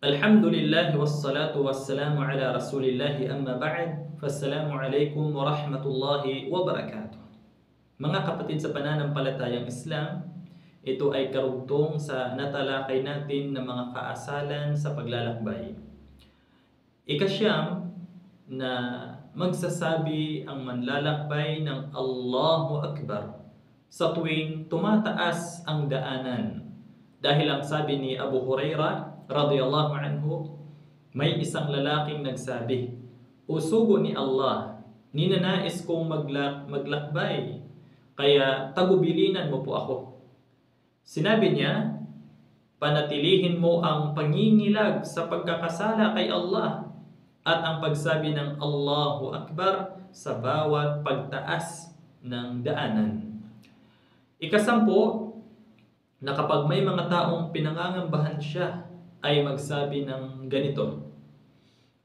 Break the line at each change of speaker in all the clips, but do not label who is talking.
Alhamdulillah wassalatu wassalamu ala Rasulillah amma ba'd. Fassalamu alaikum wa rahmatullahi wa barakatuh. Mga kapatid sa pananampalatayang Islam, ito ay karugtong sa natalakay natin ng mga kaasalan sa paglalakbay. Ikasyam na magsasabi ang manlalakbay ng Allahu Akbar sa tuwing tumataas ang daanan. Dahil ang sabi ni Abu Hurairah radhiyallahu anhu, may isang lalaking nagsabi, "O sugo ni Allah, ninanais kong maglakbay, kaya tagubilinan mo po ako." Sinabi niya, panatilihin mo ang pangingilag sa pagkakasala kay Allah at ang pagsabi ng Allahu Akbar sa bawat pagtaas ng daanan. Ikasampu, na kapag may mga taong pinangangambahan siya, ay magsabi ng ganito,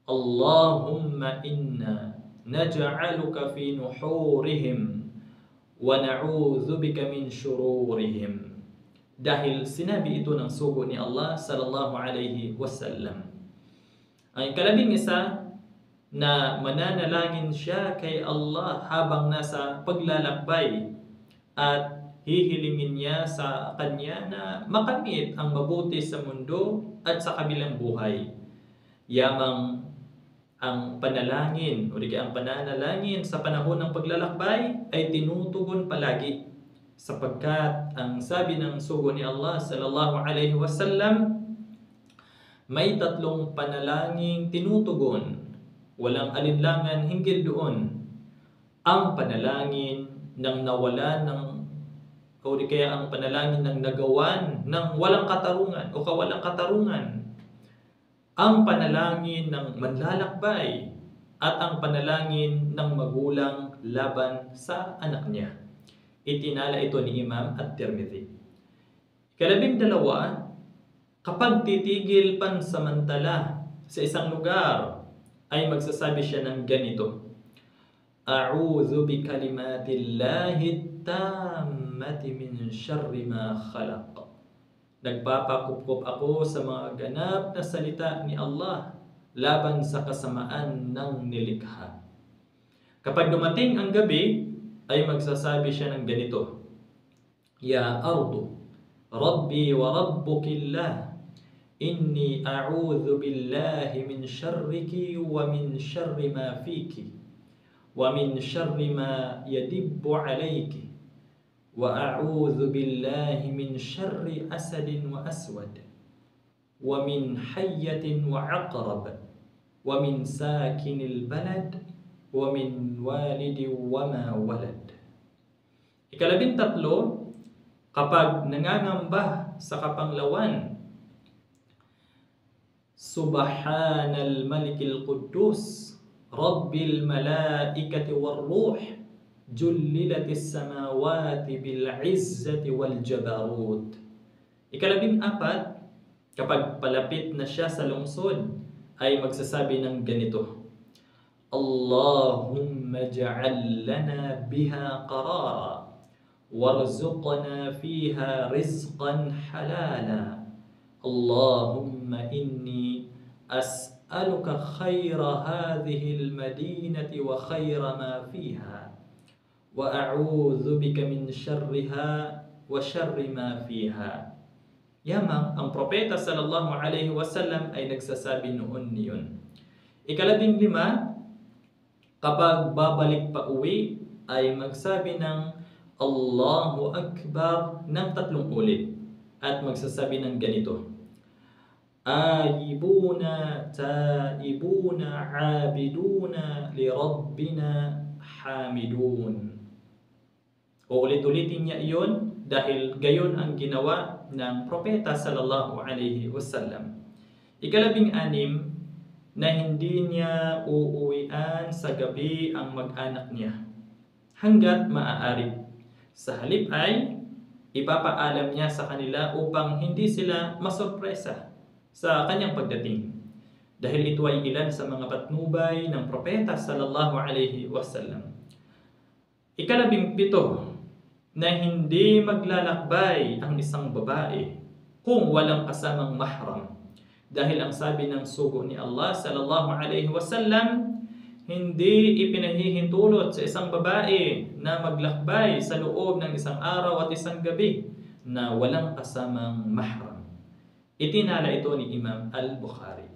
Allahumma inna naj'aluka fi nuhurihim wa na'udhu bika min shururihim. Dahil sinabi ito ng sugo ni Allah sallallahu alaihi wasallam. Ang ikalabing isa, na mananalangin siya kay Allah habang nasa paglalakbay at hihilingin niya sa kanya na makamit ang mabuti sa mundo at sa kabilang buhay. Yamang ang panalangin o ang pananalangin sa panahon ng paglalakbay ay tinutugon palagi, sapagkat ang sabi ng sugo ni Allah sallallahu alaihi wasallam, may tatlong panalangin tinutugon, walang alinlangan hinggil doon. Ang panalangin ng nawalan ng o di kaya ang panalangin ng nagawan ng walang katarungan o kawalang katarungan, ang panalangin ng manlalakbay, at ang panalangin ng magulang laban sa anak niya. Itinala ito ni Imam At-Tirmidhi. Ikalabing-dalawa, kapag titigil pansamantala sa isang lugar, ay magsasabi siya ng ganito, A'udhu bi kalimatillahi tammati min syarri ma khalaq. Nagpapakupkop ako sa mga ganap na salita ni Allah laban sa kasamaan ng nilikha. Kapag dumating ang gabi, ay magsasabi siya ng ganito, Ya ardu, Rabbi wa Rabbukillah, inni a'udhu billahi min syarriki wa min syarri ma fiki, wa min syarri ma yadibbu alayki, wa a'udzu billahi min syarri asadin wa aswad, wa min hayyatin wa aqrab, wa min sakinil balad, wa min walidi wa ma walad. Ikalabing-tatlo, kapag nangangamba sa kapanglawan, Subhanal Malikil Quddus Rabbil malaikati war ruh, jullilatis samawati bil izzati wal jabarut. Ikalabing-apat, kapag palapit na siya sa lungsod, ay magsasabi ng ganito, Allahumma ja'al lana biha qarara, warzuqna fiha rizqan halala. Allahumma inni as'aluka khayra hadhihi al-madinati wa khayra ma fiha, wa a'udhu bika min syarriha wa syarri ma fiha. Yamang ang propeta sallallahu alaihi wasallam ay nagsasabi noon niyon. Ikalabing-lima, kapag babalik pa uwi, ay magsabi ng Allahu Akbar ng 3 ulit at magsasabi ng ganito, Aibuna, taibuna, abiduna, li Rabbina hamidun. Ulit-ulitin niya iyon dahil gayon ang ginawa ng propeta sallallahu alaihi wasallam. Ikalabing-anim, na hindi niya uuwian sa gabi ang mag-anak niya hanggat maaari. Sa halip ay ipapaalam niya sa kanila upang hindi sila masurpresa sa kanyang pagdating. Dahil ito ay ilan sa mga patnubay ng propeta sallallahu alaihi wasallam. Ikalabing-7, na hindi maglalakbay ang isang babae kung walang kasamang mahram, Dahil ang sabi ng sugo ni Allah sallallahu alaihi wasallam, hindi ipinahihintulot sa isang babae na maglakbay sa loob ng isang araw at isang gabi na walang kasamang mahram. Itinala ito ni Imam Al-Bukhari.